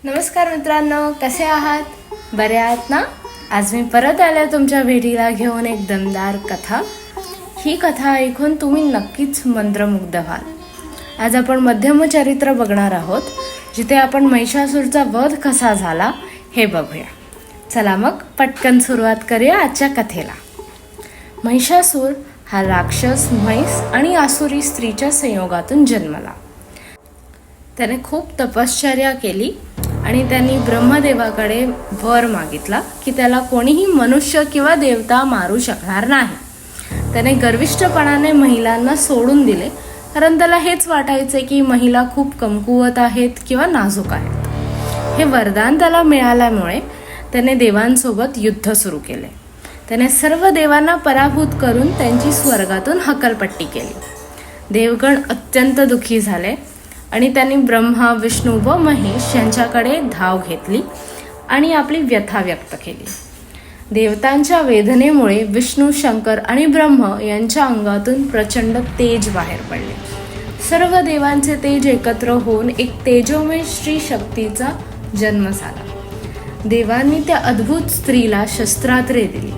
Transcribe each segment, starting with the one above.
नमस्कार मित्रांनो, कसे आहात? बरे आहात ना? आज मी परत आले तुमच्या भेटीला घेऊन एक दमदार कथा. ही कथा ऐकून तुम्ही नक्कीच मंत्रमुग्ध व्हाल. आज आपण मध्यम चरित्र बघणार आहोत, जिथे आपण महिषासूरचा वध कसा झाला हे बघूया. चला मग पटकन सुरुवात करूया आजच्या कथेला. महिषासूर हा राक्षस, म्हैस आणि आसुरी स्त्रीच्या संयोगातून जन्मला. त्याने खूप तपश्चर्या केली आणि त्यांनी ब्रह्मदेवाकडे वर मागितला की त्याला कोणीही मनुष्य किंवा देवता मारू शकणार नाही. त्याने गर्विष्ठपणाने महिलांना सोडून दिले, कारण त्याला हेच वाटायचे की महिला खूप कमकुवत आहेत किंवा नाजूक आहेत. हे वरदान त्याला मिळाल्यामुळे त्याने देवांसोबत युद्ध सुरू केले. त्याने सर्व देवांना पराभूत करून त्यांची स्वर्गातून हकलपट्टी केली. देवगण अत्यंत दुःखी झाले आणि त्यांनी ब्रह्मा, विष्णू व महेश यांच्याकडे धाव घेतली आणि आपली व्यथा व्यक्त केली. देवतांच्या वेदनेमुळे विष्णू, शंकर आणि ब्रह्म यांच्या अंगातून प्रचंड तेज बाहेर पडले. सर्व देवांचे तेज एकत्र होऊन एक तेजोमय श्री शक्तीचा जन्म झाला. देवांनी त्या अद्भुत स्त्रीला शस्त्रास्त्रे दिली.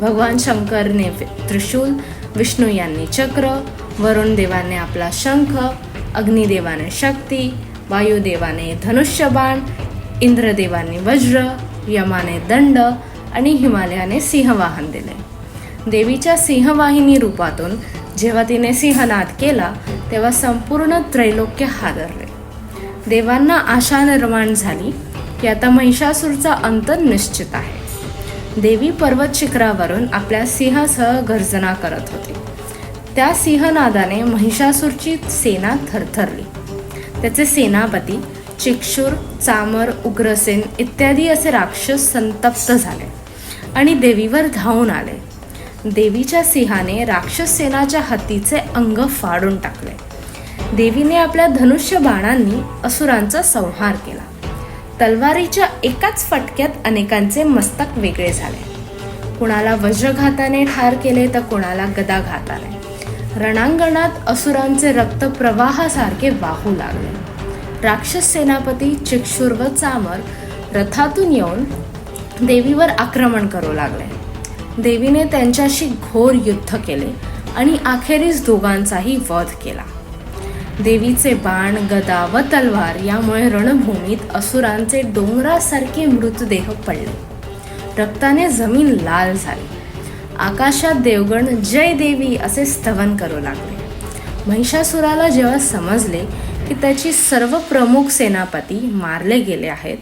भगवान शंकरने त्रिशूल, विष्णू यांनी चक्र, वरुण देवाने आपला शंख, अग्निदेवाने शक्ती, वायुदेवाने धनुष्यबाण, इंद्रदेवाने वज्र, यमाने दंड आणि हिमालयाने सिंहवाहन दिले. देवीच्या सिंहवाहिनी रूपातून जेव्हा तिने सिंहनाद केला तेव्हा संपूर्ण त्रैलोक्य हादरले. देवांना आशा निर्माण झाली की आता महिषासूरचा अंत निश्चित आहे. देवी पर्वत शिखरावरून आपल्या सिंहासह गर्जना करत होती. त्या सिंहनादाने महिषासूरची सेना थरथरली. त्याचे सेनापती चिक्षुर, चामर, उग्रसेन इत्यादी असे राक्षस संतप्त झाले आणि देवीवर धावून आले. देवीच्या सिंहाने राक्षस सेनाच्या हत्तीचे अंग फाडून टाकले. देवीने आपल्या धनुष्य बाणांनी असुरांचा संहार केला. तलवारीच्या एकाच फटक्यात अनेकांचे मस्तक वेगळे झाले. कुणाला वज्रघाताने ठार केले तर कुणाला गदाघाताने. रणांगणात असुरांचे रक्त प्रवाहासारखे वाहू लागले. राक्षस सेनापती चिक्षुर व चामर रथातून येऊन देवीवर आक्रमण करू लागले. देवीने त्यांच्याशी घोर युद्ध केले आणि अखेरीस दोघांचाही वध केला. देवीचे बाण, गदा व तलवार यामुळे रणभूमीत असुरांचे डोंगरासारखे मृतदेह पडले. रक्ताने जमीन लाल झाली. आकाशात देवगण जय देवी असे स्तवन करू लागले. महिषासुराला जेव्हा समजले की त्याची सर्व प्रमुख सेनापती मारले गेले आहेत,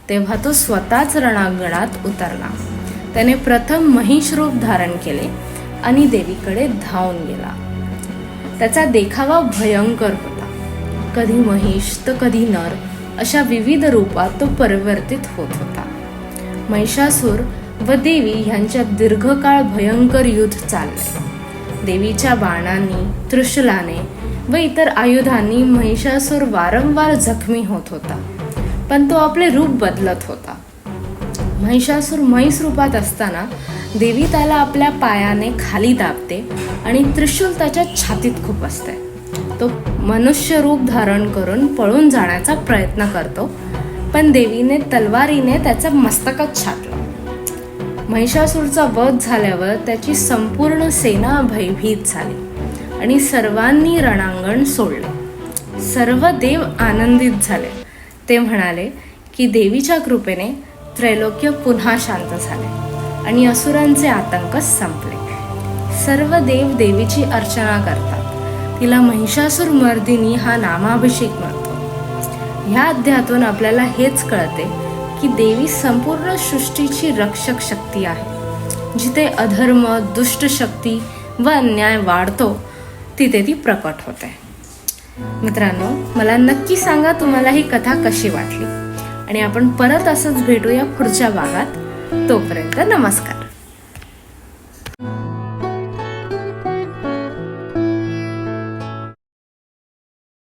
तेव्हा तो स्वतःच रणांगणात उतरला. त्याने प्रथम महिष रूप धारण केले आणि देवीकडे धावून गेला. त्याचा देखावा भयंकर होता. कधी महिष तर कधी नर अशा विविध रूपात तो परिवर्तित होत होता. महिषासूर व देवी यांच्यात दीर्घकाळ भयंकर युद्ध चालले. देवीच्या बाणांनी, त्रिशूलाने व इतर आयुधांनी महिषासूर वारंवार जखमी होत होता, पण तो आपले रूप बदलत होता. महिषासूर म्हैस रूपात असताना देवी त्याला आपल्या पायाने खाली दाबते आणि त्रिशूल त्याच्या छातीत खुपसते. तो मनुष्य रूप धारण करून पळून जाण्याचा प्रयत्न करतो, पण देवीने तलवारीने त्याचं मस्तकच छाटलं. महिषासूरचा वध झाल्यावर त्याची संपूर्ण सेना भयभीत झाली आणि सर्वांनी रणांगण सोडले. सर्व देव आनंदित झाले. ते म्हणाले की देवीच्या कृपेने त्रैलोक्य पुन्हा शांत झाले आणि असुरांचे आतंक संपले. सर्व देव देवीची अर्चना करतात. तिला महिषासूर मर्दिनी हा नामाभिषेक मिळतो. ह्या अध्यायातून आपल्याला हेच कळते की देवी संपूर्ण सृष्टीची रक्षक शक्ती आहे. जिथे अधर्म, दुष्ट शक्ती व अन्याय वाढतो तिथे ती प्रकट होते. मित्रांनो, मला नक्की सांगा तुम्हाला ही कथा कशी वाटली आणि आपण परत असंच भेटूया पुढच्या भागात. तोपर्यंत नमस्कार.